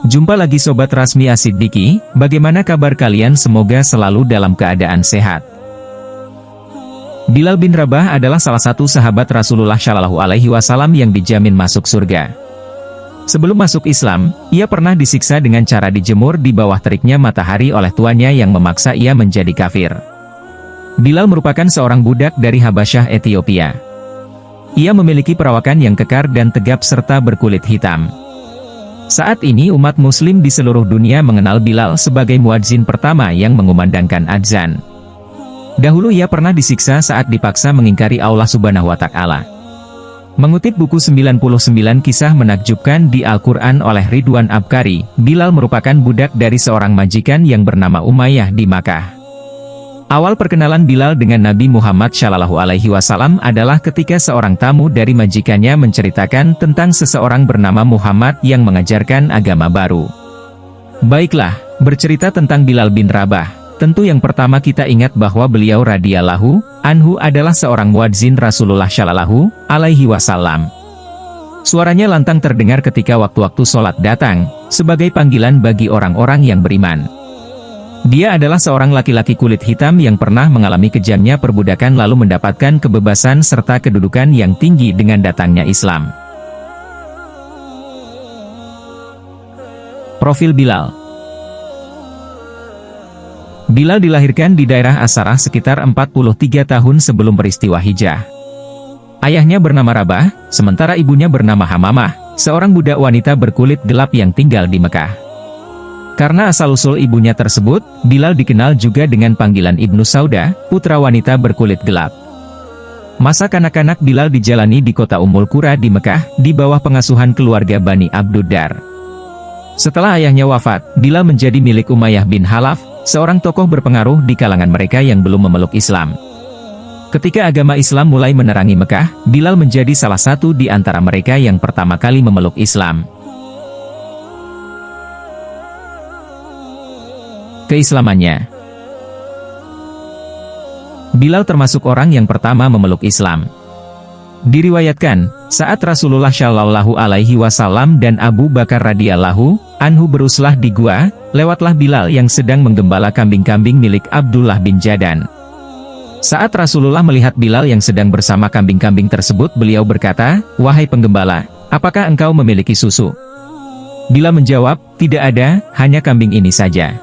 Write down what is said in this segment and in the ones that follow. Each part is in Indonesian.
Jumpa lagi Sobat Rasmi As-Siddiqi, bagaimana kabar kalian? Semoga selalu dalam keadaan sehat. Bilal bin Rabah adalah salah satu sahabat Rasulullah Shallallahu Alaihi Wasallam yang dijamin masuk surga. Sebelum masuk Islam, ia pernah disiksa dengan cara dijemur di bawah teriknya matahari oleh tuannya yang memaksa ia menjadi kafir. Bilal merupakan seorang budak dari Habasyah, Ethiopia. Ia memiliki perawakan yang kekar dan tegap serta berkulit hitam. Saat ini umat muslim di seluruh dunia mengenal Bilal sebagai muadzin pertama yang mengumandangkan adzan. Dahulu ia pernah disiksa saat dipaksa mengingkari Allah Subhanahu wa Ta'ala. Mengutip buku 99 kisah menakjubkan di Al-Quran oleh Ridwan Abkari, Bilal merupakan budak dari seorang majikan yang bernama Umayyah di Makkah. Awal perkenalan Bilal dengan Nabi Muhammad Shallallahu Alaihi Wasallam adalah ketika seorang tamu dari majikannya menceritakan tentang seseorang bernama Muhammad yang mengajarkan agama baru. Baiklah, bercerita tentang Bilal bin Rabah, tentu yang pertama kita ingat bahwa beliau radhiyallahu anhu adalah seorang muadzin Rasulullah Shallallahu Alaihi Wasallam. Suaranya lantang terdengar ketika waktu-waktu sholat datang, sebagai panggilan bagi orang-orang yang beriman. Dia adalah seorang laki-laki kulit hitam yang pernah mengalami kejamnya perbudakan lalu mendapatkan kebebasan serta kedudukan yang tinggi dengan datangnya Islam. Profil Bilal. Bilal dilahirkan di daerah Asarah sekitar 43 tahun sebelum peristiwa Hijrah. Ayahnya bernama Rabah, sementara ibunya bernama Hamamah, seorang budak wanita berkulit gelap yang tinggal di Mekah. Karena asal-usul ibunya tersebut, Bilal dikenal juga dengan panggilan Ibnu Sauda, putra wanita berkulit gelap. Masa kanak-kanak Bilal dijalani di kota Ummul Qura di Mekah, di bawah pengasuhan keluarga Bani Abduddar. Setelah ayahnya wafat, Bilal menjadi milik Umayyah bin Khalaf, seorang tokoh berpengaruh di kalangan mereka yang belum memeluk Islam. Ketika agama Islam mulai menerangi Mekah, Bilal menjadi salah satu di antara mereka yang pertama kali memeluk Islam. Keislamannya. Bilal termasuk orang yang pertama memeluk Islam. Diriwayatkan, saat Rasulullah Shallallahu Alaihi Wasallam dan Abu Bakar radhiyallahu anhu beruslah di gua, lewatlah Bilal yang sedang menggembala kambing-kambing milik Abdullah bin Jadan. Saat Rasulullah melihat Bilal yang sedang bersama kambing-kambing tersebut, beliau berkata, "Wahai penggembala, apakah engkau memiliki susu?" Bilal menjawab, "Tidak ada, hanya kambing ini saja.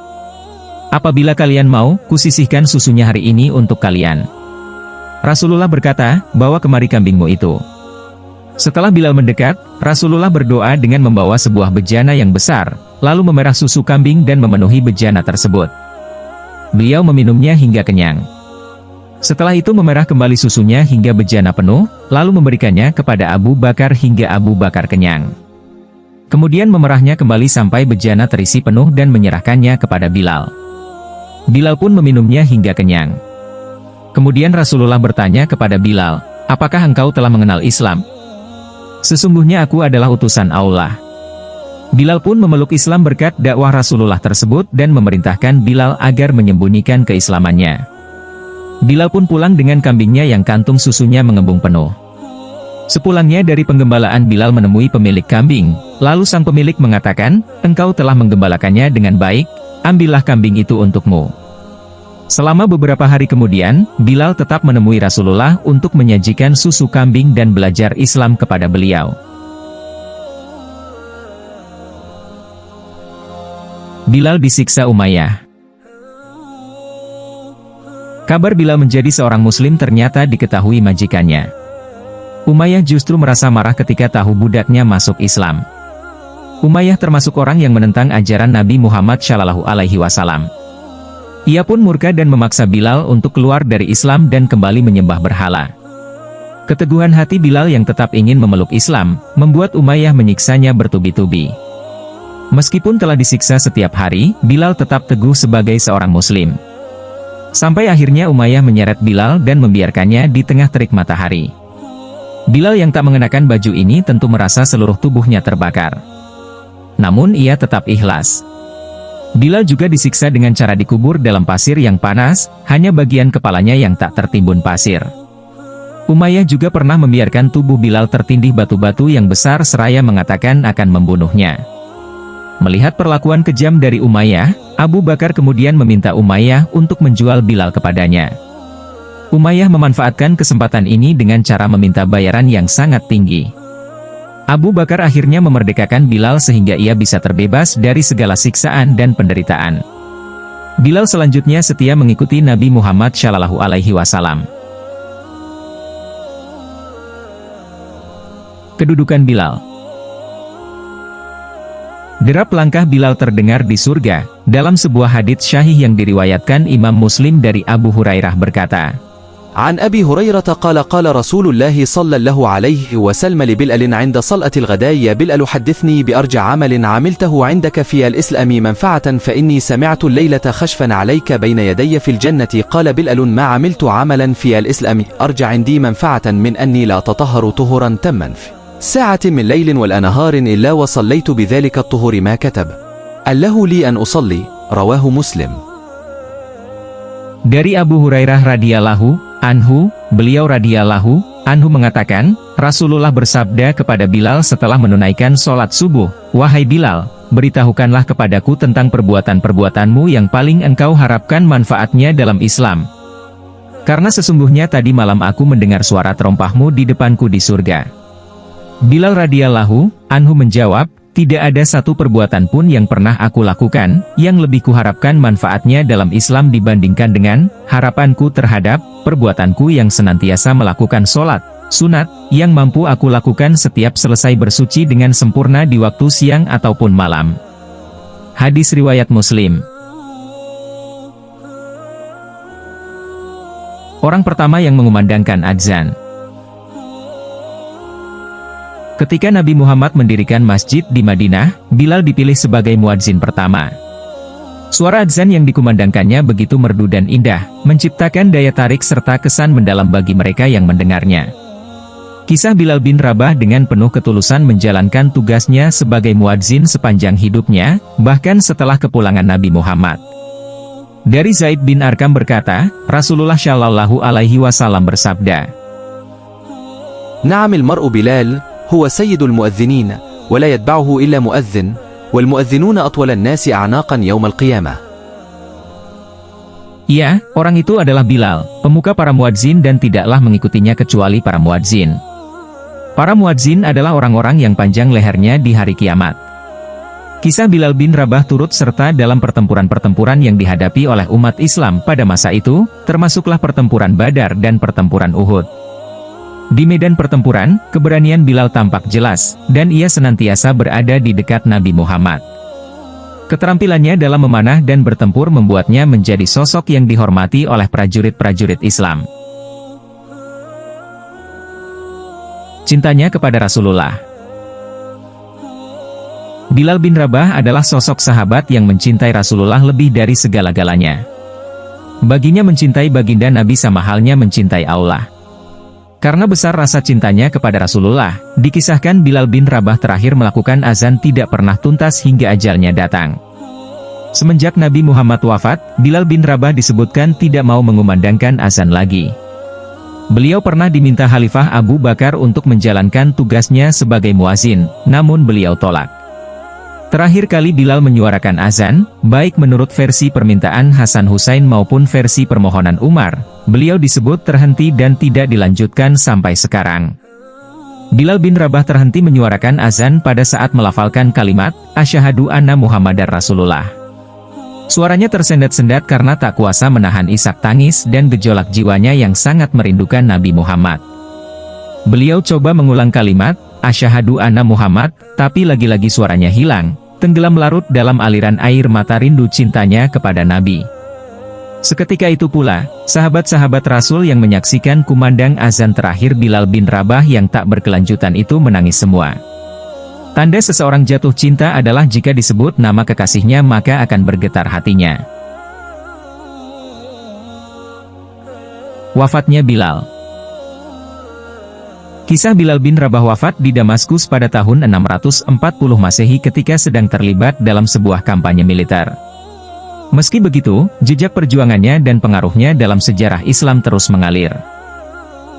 Apabila kalian mau, kusisihkan susunya hari ini untuk kalian." Rasulullah berkata, "Bawa kemari kambingmu itu." Setelah Bilal mendekat, Rasulullah berdoa dengan membawa sebuah bejana yang besar, lalu memerah susu kambing dan memenuhi bejana tersebut. Beliau meminumnya hingga kenyang. Setelah itu memerah kembali susunya hingga bejana penuh, lalu memberikannya kepada Abu Bakar hingga Abu Bakar kenyang. Kemudian memerahnya kembali sampai bejana terisi penuh dan menyerahkannya kepada Bilal. Bilal pun meminumnya hingga kenyang. Kemudian Rasulullah bertanya kepada Bilal, "Apakah engkau telah mengenal Islam?" "Sesungguhnya aku adalah utusan Allah." Bilal pun memeluk Islam berkat dakwah Rasulullah tersebut dan memerintahkan Bilal agar menyembunyikan keislamannya. Bilal pun pulang dengan kambingnya yang kantung susunya mengembung penuh. Sepulangnya dari penggembalaan, Bilal menemui pemilik kambing, lalu sang pemilik mengatakan, "Engkau telah menggembalakannya dengan baik, ambillah kambing itu untukmu." Selama beberapa hari kemudian, Bilal tetap menemui Rasulullah untuk menyajikan susu kambing dan belajar Islam kepada beliau. Bilal disiksa Umayyah. Kabar Bilal menjadi seorang muslim ternyata diketahui majikannya. Umayyah justru merasa marah ketika tahu budaknya masuk Islam. Umayyah termasuk orang yang menentang ajaran Nabi Muhammad Shallallahu Alaihi Wasallam. Ia pun murka dan memaksa Bilal untuk keluar dari Islam dan kembali menyembah berhala. Keteguhan hati Bilal yang tetap ingin memeluk Islam, membuat Umayyah menyiksanya bertubi-tubi. Meskipun telah disiksa setiap hari, Bilal tetap teguh sebagai seorang muslim. Sampai akhirnya Umayyah menyeret Bilal dan membiarkannya di tengah terik matahari. Bilal yang tak mengenakan baju ini tentu merasa seluruh tubuhnya terbakar. Namun ia tetap ikhlas. Bilal juga disiksa dengan cara dikubur dalam pasir yang panas, hanya bagian kepalanya yang tak tertimbun pasir. Umayyah juga pernah membiarkan tubuh Bilal tertindih batu-batu yang besar seraya mengatakan akan membunuhnya. Melihat perlakuan kejam dari Umayyah, Abu Bakar kemudian meminta Umayyah untuk menjual Bilal kepadanya. Umayyah memanfaatkan kesempatan ini dengan cara meminta bayaran yang sangat tinggi. Abu Bakar akhirnya memerdekakan Bilal sehingga ia bisa terbebas dari segala siksaan dan penderitaan. Bilal selanjutnya setia mengikuti Nabi Muhammad SAW. Kedudukan Bilal. Derap langkah Bilal terdengar di surga. Dalam sebuah hadits syahih yang diriwayatkan Imam Muslim dari Abu Hurairah berkata, عن أبي هريرة قال قال رسول الله صلى الله عليه وسلم لبلال عند صلأة الغداء يا بلال حدثني بأرجى عمل عملته عندك في الإسلام منفعة فإني سمعت الليلة خشفا عليك بين يدي في الجنة قال بلال ما عملت عملا في الإسلام أرجى عندي منفعة من أني لا أتطهر طهرا تما في ساعة من ليل ولا نهار إلا وصليت بذلك الطهور ما كتب الله لي أن أصلي رواه مسلم. Dari Abu Hurairah radhiyallahu anhu, beliau radhiyallahu anhu mengatakan, Rasulullah bersabda kepada Bilal setelah menunaikan sholat subuh, "Wahai Bilal, beritahukanlah kepadaku tentang perbuatan-perbuatanmu yang paling engkau harapkan manfaatnya dalam Islam. Karena sesungguhnya tadi malam aku mendengar suara terompahmu di depanku di surga." Bilal radhiyallahu anhu menjawab, "Tidak ada satu perbuatan pun yang pernah aku lakukan, yang lebih kuharapkan manfaatnya dalam Islam dibandingkan dengan harapanku terhadap perbuatanku yang senantiasa melakukan sholat sunat, yang mampu aku lakukan setiap selesai bersuci dengan sempurna di waktu siang ataupun malam." Hadis riwayat Muslim. Orang pertama yang mengumandangkan adzan. Ketika Nabi Muhammad mendirikan masjid di Madinah, Bilal dipilih sebagai muadzin pertama. Suara adzan yang dikumandangkannya begitu merdu dan indah, menciptakan daya tarik serta kesan mendalam bagi mereka yang mendengarnya. Kisah Bilal bin Rabah dengan penuh ketulusan menjalankan tugasnya sebagai muadzin sepanjang hidupnya, bahkan setelah kepulangan Nabi Muhammad. Dari Zaid bin Arqam berkata, Rasulullah Shallallahu Alaihi Wasallam bersabda, "Na'am al-mar'u Bilal هو سيد المؤذنين ولا يتبعه إلا مؤذن والمؤذنون أطول الناس أعناقا يوم القيامة." Ya, orang itu adalah Bilal, pemuka para muadzin dan tidaklah mengikutinya kecuali para muadzin. Para muadzin adalah orang-orang yang panjang lehernya di hari kiamat. Kisah Bilal bin Rabah turut serta dalam pertempuran-pertempuran yang dihadapi oleh umat Islam pada masa itu, termasuklah pertempuran Badar dan pertempuran Uhud. Di medan pertempuran, keberanian Bilal tampak jelas, dan ia senantiasa berada di dekat Nabi Muhammad. Keterampilannya dalam memanah dan bertempur membuatnya menjadi sosok yang dihormati oleh prajurit-prajurit Islam. Cintanya kepada Rasulullah. Bilal bin Rabah adalah sosok sahabat yang mencintai Rasulullah lebih dari segala-galanya. Baginya mencintai baginda Nabi sama halnya mencintai Allah. Karena besar rasa cintanya kepada Rasulullah, dikisahkan Bilal bin Rabah terakhir melakukan azan tidak pernah tuntas hingga ajalnya datang. Semenjak Nabi Muhammad wafat, Bilal bin Rabah disebutkan tidak mau mengumandangkan azan lagi. Beliau pernah diminta Khalifah Abu Bakar untuk menjalankan tugasnya sebagai muazin, namun beliau tolak. Terakhir kali Bilal menyuarakan azan, baik menurut versi permintaan Hasan Husain maupun versi permohonan Umar, beliau disebut terhenti dan tidak dilanjutkan sampai sekarang. Bilal bin Rabah terhenti menyuarakan azan pada saat melafalkan kalimat, "Asyhadu anna Muhammadar Rasulullah." Suaranya tersendat-sendat karena tak kuasa menahan isak tangis dan gejolak jiwanya yang sangat merindukan Nabi Muhammad. Beliau coba mengulang kalimat, "Asyhadu anna Muhammad," tapi lagi-lagi suaranya hilang, tenggelam larut dalam aliran air mata rindu cintanya kepada Nabi. Seketika itu pula, sahabat-sahabat Rasul yang menyaksikan kumandang azan terakhir Bilal bin Rabah yang tak berkelanjutan itu menangis semua. Tanda seseorang jatuh cinta adalah jika disebut nama kekasihnya maka akan bergetar hatinya. Wafatnya Bilal. Kisah Bilal bin Rabah wafat di Damaskus pada tahun 640 Masehi ketika sedang terlibat dalam sebuah kampanye militer. Meski begitu, jejak perjuangannya dan pengaruhnya dalam sejarah Islam terus mengalir.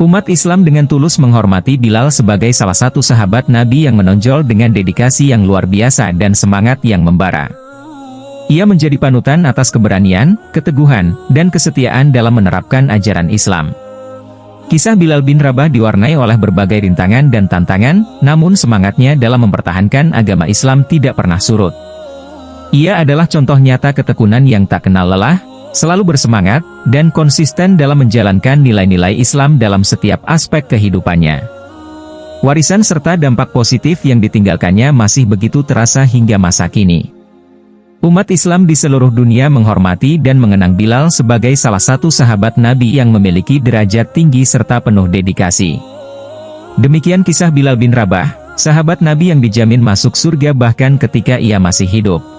Umat Islam dengan tulus menghormati Bilal sebagai salah satu sahabat Nabi yang menonjol dengan dedikasi yang luar biasa dan semangat yang membara. Ia menjadi panutan atas keberanian, keteguhan, dan kesetiaan dalam menerapkan ajaran Islam. Kisah Bilal bin Rabah diwarnai oleh berbagai rintangan dan tantangan, namun semangatnya dalam mempertahankan agama Islam tidak pernah surut. Ia adalah contoh nyata ketekunan yang tak kenal lelah, selalu bersemangat, dan konsisten dalam menjalankan nilai-nilai Islam dalam setiap aspek kehidupannya. Warisan serta dampak positif yang ditinggalkannya masih begitu terasa hingga masa kini. Umat Islam di seluruh dunia menghormati dan mengenang Bilal sebagai salah satu sahabat Nabi yang memiliki derajat tinggi serta penuh dedikasi. Demikian kisah Bilal bin Rabah, sahabat Nabi yang dijamin masuk surga bahkan ketika ia masih hidup.